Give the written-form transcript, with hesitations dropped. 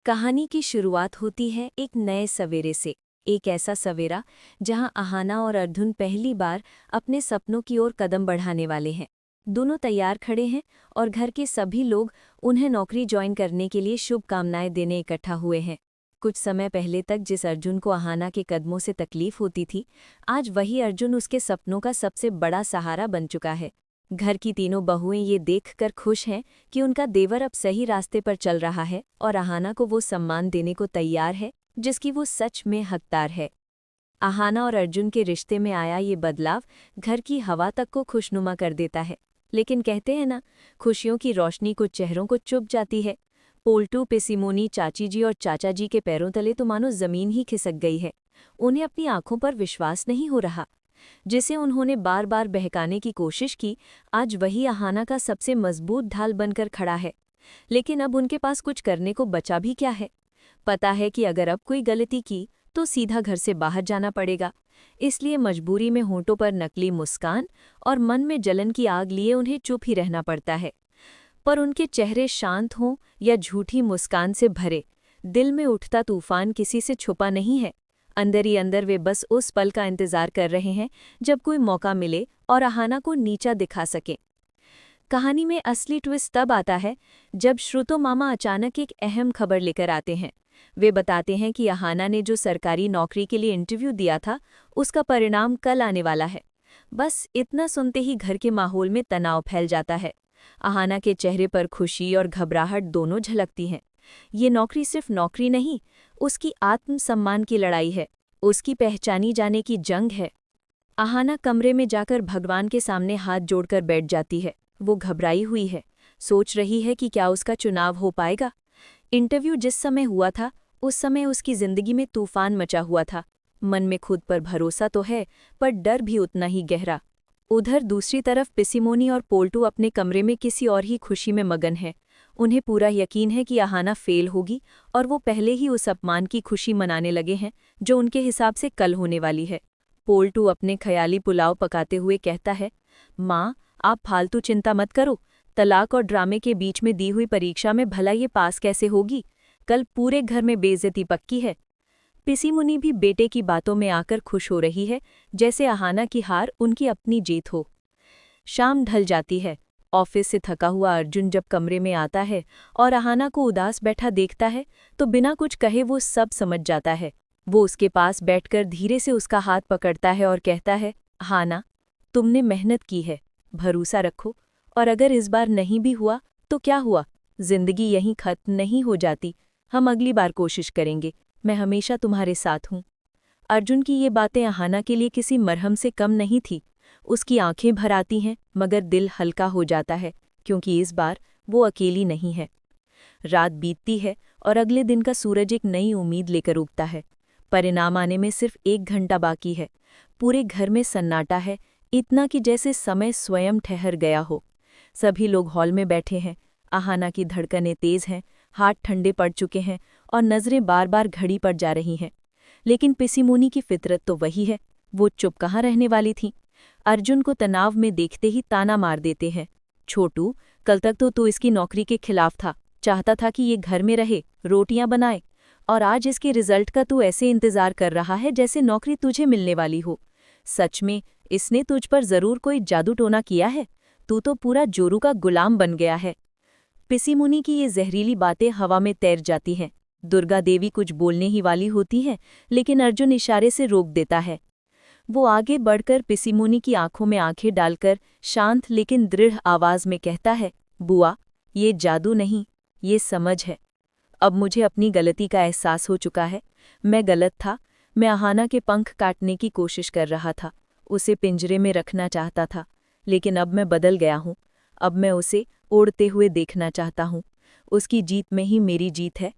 कहानी की शुरुआत होती है एक नए सवेरे से। एक ऐसा सवेरा जहां अहाना और अर्जुन पहली बार अपने सपनों की ओर कदम बढ़ाने वाले हैं। दोनों तैयार खड़े हैं और घर के सभी लोग उन्हें नौकरी ज्वाइन करने के लिए शुभकामनाएं देने इकट्ठा हुए हैं। कुछ समय पहले तक जिस अर्जुन को अहाना के कदमों से तकलीफ होती थी, आज वही अर्जुन उसके सपनों का सबसे बड़ा सहारा बन चुका है। घर की तीनों बहुएं ये देखकर खुश हैं कि उनका देवर अब सही रास्ते पर चल रहा है और अहाना को वो सम्मान देने को तैयार है जिसकी वो सच में हकदार है। अहाना और अर्जुन के रिश्ते में आया ये बदलाव घर की हवा तक को खुशनुमा कर देता है। लेकिन कहते हैं ना, खुशियों की रोशनी कुछ चेहरों को चुभ जाती है। पोल्टू, पेसिमोनी, चाची जी और चाचा जी के पैरों तले तो मानो जमीन ही खिसक गई है। उन्हें अपनी आंखों पर विश्वास नहीं हो रहा। जिसे उन्होंने बार बार बहकाने की कोशिश की, आज वही अहाना का सबसे मजबूत ढाल बनकर खड़ा है। लेकिन अब उनके पास कुछ करने को बचा भी क्या है। पता है कि अगर अब कोई गलती की तो सीधा घर से बाहर जाना पड़ेगा। इसलिए मजबूरी में होंठों पर नकली मुस्कान और मन में जलन की आग लिए उन्हें चुप ही रहना पड़ता है। पर उनके चेहरे शांत हों या झूठी मुस्कान से भरे, दिल में उठता तूफान किसी से छुपा नहीं है। अंदर ही अंदर वे बस उस पल का इंतजार कर रहे हैं जब कोई मौका मिले और अहाना को नीचा दिखा सके। कहानी में असली ट्विस्ट तब आता है जब श्रुतो मामा अचानक एक अहम खबर लेकर आते हैं। वे बताते हैं कि अहाना ने जो सरकारी नौकरी के लिए इंटरव्यू दिया था, उसका परिणाम कल आने वाला है। बस इतना सुनते ही घर के माहौल में तनाव फैल जाता है। अहाना के चेहरे पर खुशी और घबराहट दोनों झलकती हैं। ये नौकरी सिर्फ नौकरी नहीं, उसकी आत्मसम्मान की लड़ाई है, उसकी पहचानी जाने की जंग है। अहाना कमरे में जाकर भगवान के सामने हाथ जोड़कर बैठ जाती है। वो घबराई हुई है, सोच रही है कि क्या उसका चुनाव हो पाएगा। इंटरव्यू जिस समय हुआ था, उस समय उसकी जिंदगी में तूफान मचा हुआ था। मन में खुद पर भरोसा तो है, पर डर भी उतना ही गहरा। उधर दूसरी तरफ पिसिमोनी और पोल्टू अपने कमरे में किसी और ही खुशी में मगन है। उन्हें पूरा यकीन है कि अहाना फेल होगी और वो पहले ही उस अपमान की खुशी मनाने लगे हैं जो उनके हिसाब से कल होने वाली है। पोल्टू अपने ख्याली पुलाव पकाते हुए कहता है, माँ, आप फालतू चिंता मत करो। तलाक और ड्रामे के बीच में दी हुई परीक्षा में भला ये पास कैसे होगी। कल पूरे घर में बेइज्जती पक्की है। पिसिमुनी भी बेटे की बातों में आकर खुश हो रही है, जैसे अहाना की हार उनकी अपनी जीत हो। शाम ढल जाती है। ऑफिस से थका हुआ अर्जुन जब कमरे में आता है और अहाना को उदास बैठा देखता है, तो बिना कुछ कहे वो सब समझ जाता है। वो उसके पास बैठकर धीरे से उसका हाथ पकड़ता है और कहता है, अहाना, तुमने मेहनत की है, भरोसा रखो। और अगर इस बार नहीं भी हुआ तो क्या हुआ, जिंदगी यहीं खत्म नहीं हो जाती। हम अगली बार कोशिश करेंगे, मैं हमेशा तुम्हारे साथ हूँ। अर्जुन की ये बातें अहाना के लिए किसी मरहम से कम नहीं थी। उसकी आंखें भर आती हैं, मगर दिल हल्का हो जाता है, क्योंकि इस बार वो अकेली नहीं है। रात बीतती है और अगले दिन का सूरज एक नई उम्मीद लेकर उगता है। परिणाम आने में सिर्फ 1 घंटा बाकी है। पूरे घर में सन्नाटा है, इतना कि जैसे समय स्वयं ठहर गया हो। सभी लोग हॉल में बैठे हैं। अहाना की धड़कनें तेज हैं, हाथ ठंडे पड़ चुके हैं और नज़रें बार बार घड़ी पर जा रही हैं। लेकिन पिसिमोनी की फितरत तो वही है, वो चुप कहाँ रहने वाली थी। अर्जुन को तनाव में देखते ही ताना मार देते हैं, छोटू, कल तक तो तू इसकी नौकरी के खिलाफ था, चाहता था कि ये घर में रहे, रोटियां बनाए, और आज इसके रिजल्ट का तू ऐसे इंतजार कर रहा है जैसे नौकरी तुझे मिलने वाली हो। सच में इसने तुझ पर जरूर कोई जादू टोना किया है। तू तो पूरा जोरू का गुलाम बन गया है। पिसिमुनी की ये जहरीली बातें हवा में तैर जाती हैं। दुर्गा देवी कुछ बोलने ही वाली होती है, लेकिन अर्जुन इशारे से रोक देता है। वो आगे बढ़कर पिसिमुनी की आंखों में आंखें डालकर शांत लेकिन दृढ़ आवाज में कहता है, बुआ, ये जादू नहीं, ये समझ है। अब मुझे अपनी गलती का एहसास हो चुका है। मैं गलत था। मैं अहाना के पंख काटने की कोशिश कर रहा था, उसे पिंजरे में रखना चाहता था। लेकिन अब मैं बदल गया हूँ। अब मैं उसे उड़ते हुए देखना चाहता हूँ। उसकी जीत में ही मेरी जीत है।